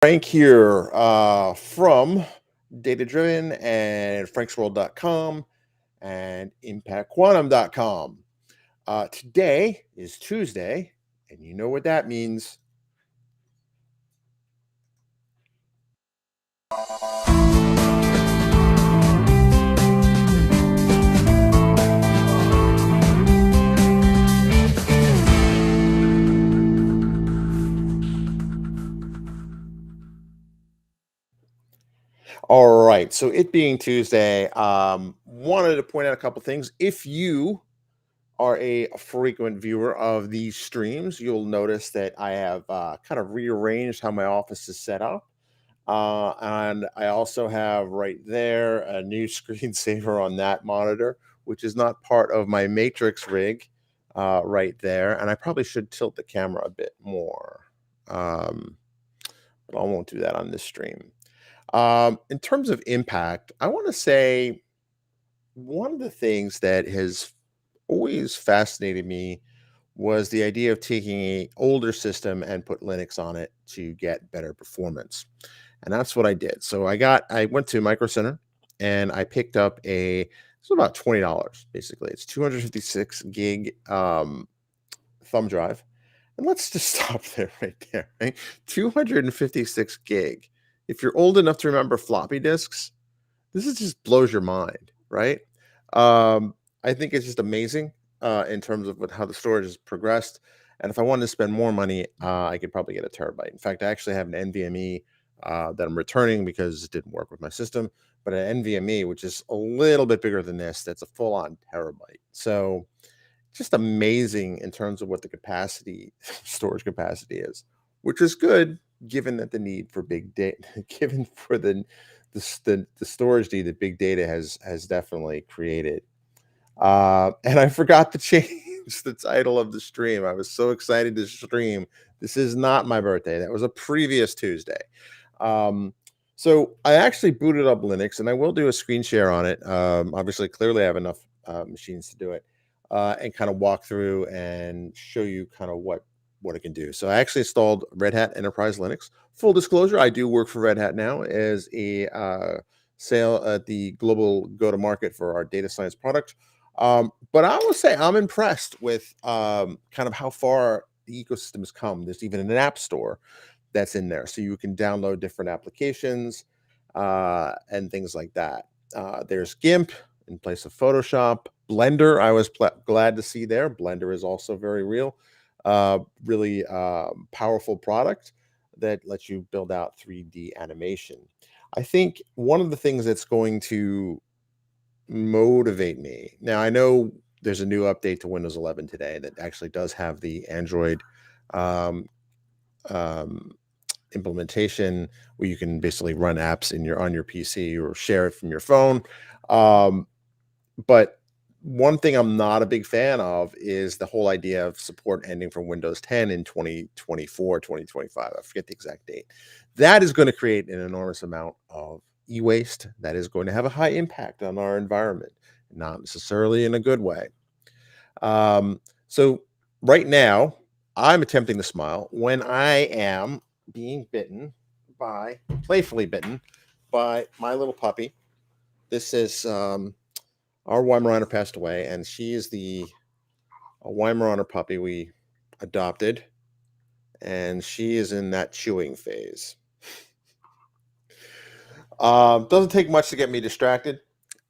Frank here from Data Driven and franksworld.com and impactquantum.com. Today is Tuesday, and you know what that means. All right, so it being Tuesday, wanted to point out a couple things. If you are a frequent viewer of these streams, you'll notice that I have kind of rearranged how my office is set up. And I also have right there a new screensaver on that monitor, which is not part of my Matrix rig right there. And I probably should tilt the camera a bit more, um, but I won't do that on this stream. In terms of impact, I want to say one of the things that has always fascinated me was the idea of taking a older system and put Linux on it to get better performance. And that's what I did. So I went to Micro Center and I picked up it's about $20 basically. It's 256 gig thumb drive. And let's just stop there right there. Right? 256 gig. If you're old enough to remember floppy disks, this is just blows your mind, right? I think it's just amazing in terms of how the storage has progressed. And if I wanted to spend more money, I could probably get a terabyte. In fact, I actually have an NVMe that I'm returning because it didn't work with my system, but an NVMe, which is a little bit bigger than this, that's a full on terabyte. So just amazing in terms of what the capacity, storage capacity is, which is good given that the need for big data, given for the storage need that big data has definitely created. And I forgot to change the title of the stream. I was so excited to stream. This is not my birthday. That was a previous Tuesday. So I actually booted up Linux, and I will do a screen share on it. Obviously, clearly, I have enough machines to do it, and kind of walk through and show you kind of what it can do. So I actually installed Red Hat Enterprise Linux. Full disclosure, I do work for Red Hat now as a sale at the global go-to-market for our data science product. But I will say I'm impressed with kind of how far the ecosystem has come. There's even an app store that's in there, so you can download different applications and things like that. There's GIMP in place of Photoshop. Blender, I was glad to see there. Blender is also very real, really powerful product that lets you build out 3D animation. I think one of the things that's going to motivate me now, I know there's a new update to Windows 11 today that actually does have the Android um, um, implementation where you can basically run apps on your PC or share it from your phone. Um, but one thing I'm not a big fan of is the whole idea of support ending for Windows 10 in 2024, 2025. I forget the exact date. That is going to create an enormous amount of e-waste that is going to have a high impact on our environment, not necessarily in a good way. So right now, I'm attempting to smile when I am being playfully bitten by my little puppy. This is our Weimaraner passed away, and she is the a Weimaraner puppy we adopted, and she is in that chewing phase. Doesn't take much to get me distracted,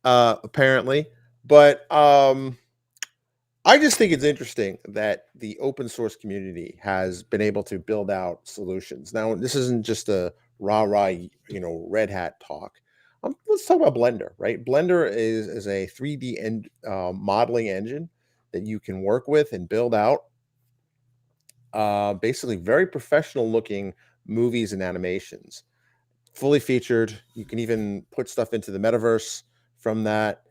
apparently, but I just think it's interesting that the open source community has been able to build out solutions. Now, this isn't just a rah, Red Hat talk. Let's talk about Blender, right? Blender is a 3D modeling engine that you can work with and build out basically very professional looking movies and animations, fully featured. You can even put stuff into the metaverse from that.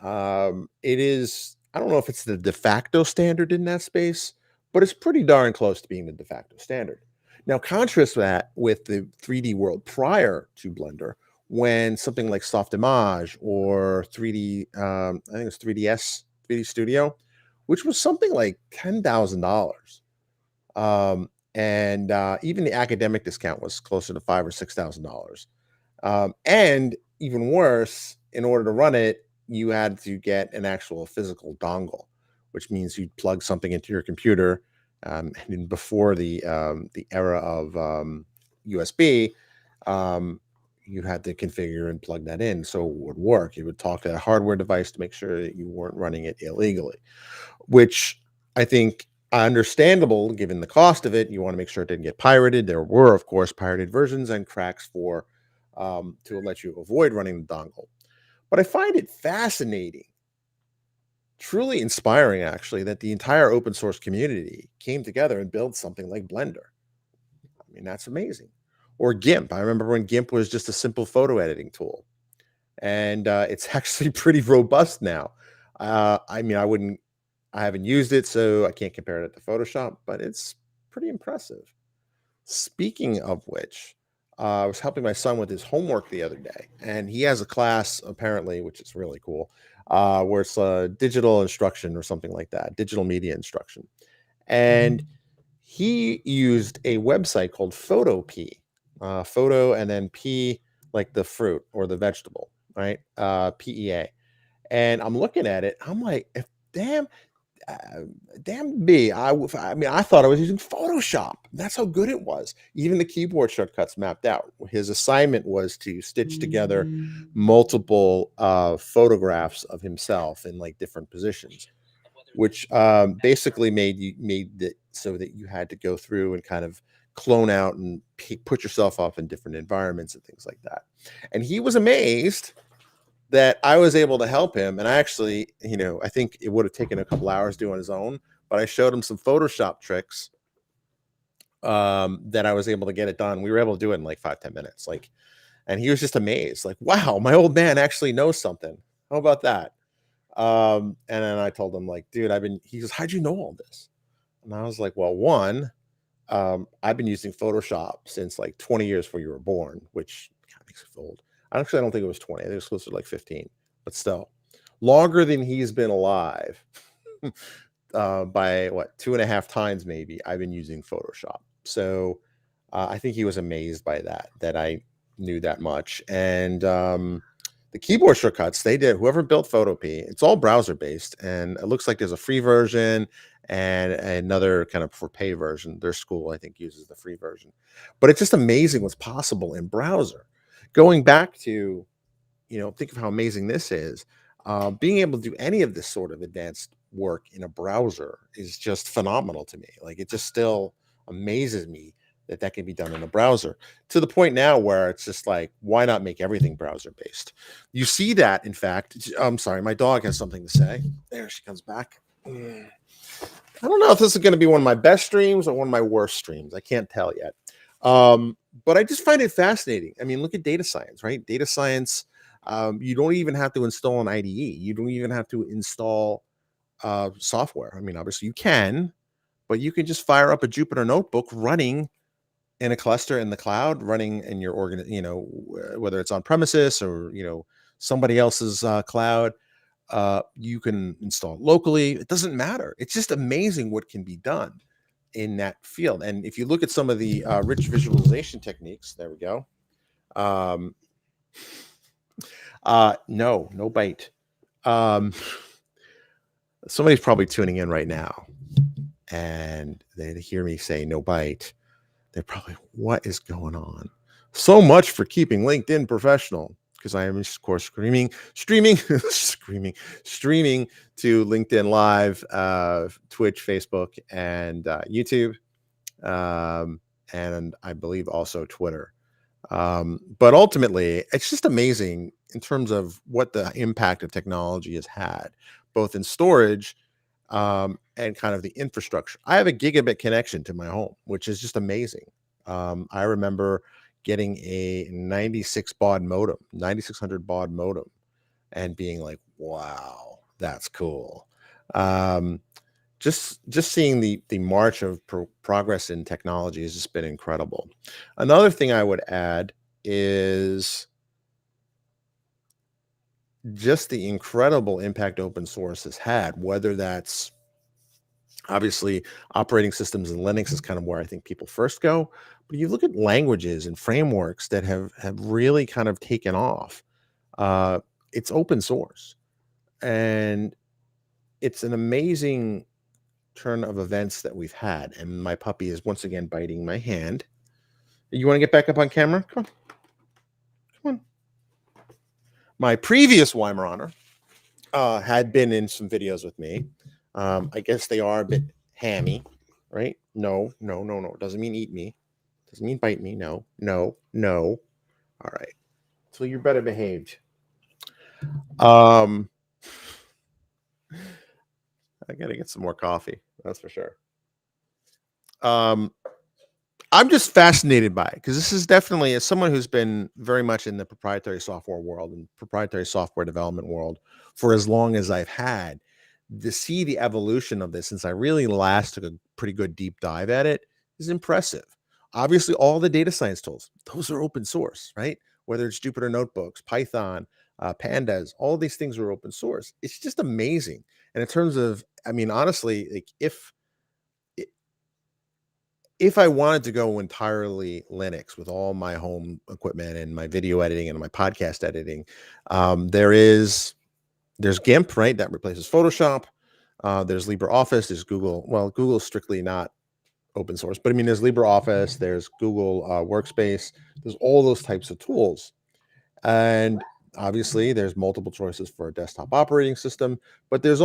It is, I don't know if it's the de facto standard in that space, but it's pretty darn close to being the de facto standard. Now, contrast that with the 3D world prior to Blender, when something like Softimage or 3D, I think it's 3ds, 3D Studio, which was something like $10,000. and even the academic discount was closer to $5 or $6,000. And even worse, in order to run it, you had to get an actual physical dongle, which means you'd plug something into your computer. And before the era of USB, um, you had to configure and plug that in so it would work. You would talk to a hardware device to make sure that you weren't running it illegally, which I think understandable given the cost of it. You want to make sure it didn't get pirated. There were, of course, pirated versions and cracks for to let you avoid running the dongle. But I find it fascinating, truly inspiring, actually, that the entire open source community came together and built something like Blender. I mean, that's amazing. Or GIMP. I remember when GIMP was just a simple photo editing tool, and it's actually pretty robust now. I mean, I haven't used it, so I can't compare it to Photoshop, but it's pretty impressive. Speaking of which, I was helping my son with his homework the other day, and he has a class apparently, which is really cool, where it's digital instruction or something like that, digital media instruction. And he used a website called Photopea, photo and then P like the fruit or the vegetable, right? PEA. And I'm looking at it, I'm like, if damn uh, damn me, I mean, I thought I was using Photoshop. That's how good it was. Even the keyboard shortcuts mapped out. His assignment was to stitch together multiple photographs of himself in like different positions, which basically made it so that you had to go through and kind of clone out and put yourself off in different environments and things like that. And he was amazed that I was able to help him. And I actually, I think it would have taken a couple hours doing his own, but I showed him some Photoshop tricks that I was able to get it done. We were able to do it in like 5, 10 minutes. Like, and he was just amazed, like, wow, my old man actually knows something. How about that? And then I told him, like, dude, he goes, how'd you know all this? And I was like, well, one, I've been using Photoshop since like 20 years before you were born, which kind of makes it old. Actually, I don't think it was 20. I think it was closer to like 15, but still longer than he's been alive. By what, 2.5 times maybe I've been using Photoshop. So I think he was amazed by that I knew that much. And the keyboard shortcuts they did, whoever built Photopea, it's all browser based, and it looks like there's a free version and another kind of for pay version. Their school, I think, uses the free version, but it's just amazing what's possible in browser. Going back to, think of how amazing this is. Being able to do any of this sort of advanced work in a browser is just phenomenal to me. Like, it just still amazes me that that can be done in a browser, to the point now where it's just like, why not make everything browser based? You see that, in fact. I'm sorry, my dog has something to say. There she comes back. I don't know if this is going to be one of my best streams or one of my worst streams. I can't tell yet. But I just find it fascinating. I mean, look at data science, right? Data science, you don't even have to install an IDE. You don't even have to install software. I mean, obviously you can, but you can just fire up a Jupyter notebook running in a cluster in the cloud, running in your whether it's on premises or, somebody else's cloud. You can install it locally. It doesn't matter. It's just amazing what can be done in that field. And if you look at some of the rich visualization techniques, there we go. No bite. Somebody's probably tuning in right now and they hear me say no bite. They're probably, what is going on? So much for keeping LinkedIn professional, because I am, of course, streaming to LinkedIn Live, Twitch, Facebook, and YouTube, and I believe also Twitter. But ultimately, it's just amazing in terms of what the impact of technology has had, both in storage and kind of the infrastructure. I have a gigabit connection to my home, which is just amazing. I remember getting a 9600 baud modem, and being like, wow, that's cool. Um, just seeing the march of progress in technology has just been incredible. Another thing I would add is just the incredible impact open source has had, whether that's Obviously, operating systems and Linux is kind of where I think people first go. But you look at languages and frameworks that have really kind of taken off. Uh, it's open source, and it's an amazing turn of events that we've had. And my puppy is once again biting my hand. You want to get back up on camera? Come on, come on. My previous Weimaraner had been in some videos with me. I guess they are a bit hammy, right? No, no, no, no. Doesn't mean eat me. Doesn't mean bite me. No, no, no. All right. So you're better behaved. Um, I gotta get some more coffee. That's for sure. Um, I'm just fascinated by it because this is definitely, as someone who's been very much in the proprietary software world and proprietary software development world for as long as I've had, to see the evolution of this since I really last took a pretty good deep dive at it is impressive. Obviously, all the data science tools, those are open source, right? Whether it's Jupyter Notebooks, Python, Pandas, all these things are open source. It's just amazing. And in terms of, I mean, honestly, like if I wanted to go entirely Linux with all my home equipment and my video editing and my podcast editing, there's GIMP, right? That replaces Photoshop. There's LibreOffice. There's Google. Well, Google's strictly not open source, but I mean, there's LibreOffice. There's Google Workspace. There's all those types of tools, and obviously, there's multiple choices for a desktop operating system. But you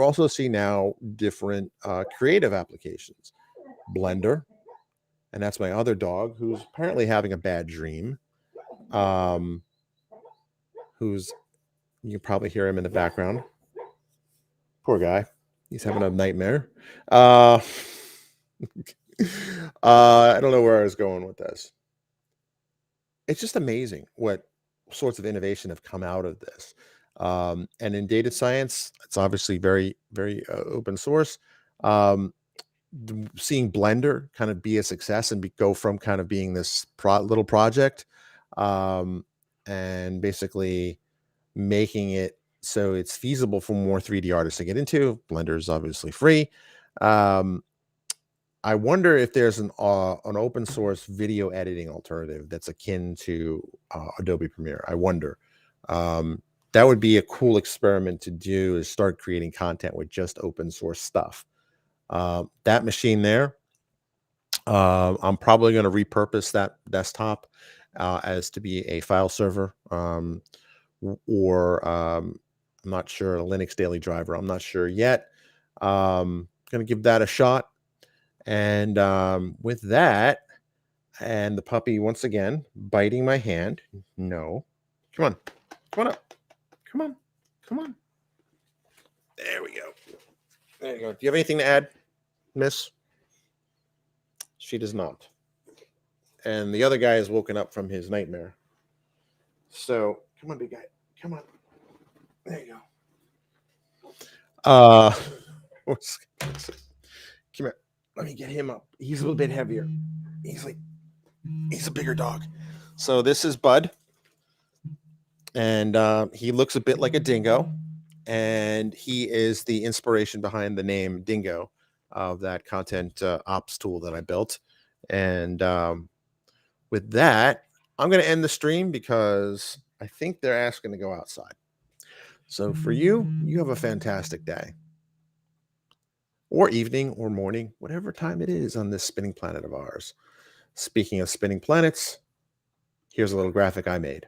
also see now different creative applications. Blender, and that's my other dog who's apparently having a bad dream. Um, who's You can probably hear him in the background. Poor guy, he's having a nightmare. Uh, I don't know where I was going with this. It's just amazing what sorts of innovation have come out of this. And in data science, it's obviously very, very open source. Um, Seeing Blender kind of be a success and go from kind of being this little project, um, and basically making it so it's feasible for more 3D artists to get into. Blender is obviously free. Um, I wonder if there's an open source video editing alternative that's akin to Adobe Premiere. I wonder. Um, that would be a cool experiment to do, is start creating content with just open source stuff. That machine there, I'm probably going to repurpose that desktop as to be a file server, or I'm not sure, a Linux daily driver. I'm not sure yet. Going to give that a shot. And with that, and the puppy once again biting my hand. No, come on, come on up, come on, come on. There we go. There you go. Do you have anything to add, Miss? She does not. And the other guy is woken up from his nightmare. So come on, big guy. Come on. There you go. Come here. Let me get him up. He's a little bit heavier. He's a bigger dog. So this is Bud, and he looks a bit like a dingo, and he is the inspiration behind the name Dingo of that content ops tool that I built. And with that, I'm going to end the stream because I think they're asking to go outside. So for you, you have a fantastic day, or evening, or morning, whatever time it is on this spinning planet of ours. Speaking of spinning planets, here's a little graphic I made.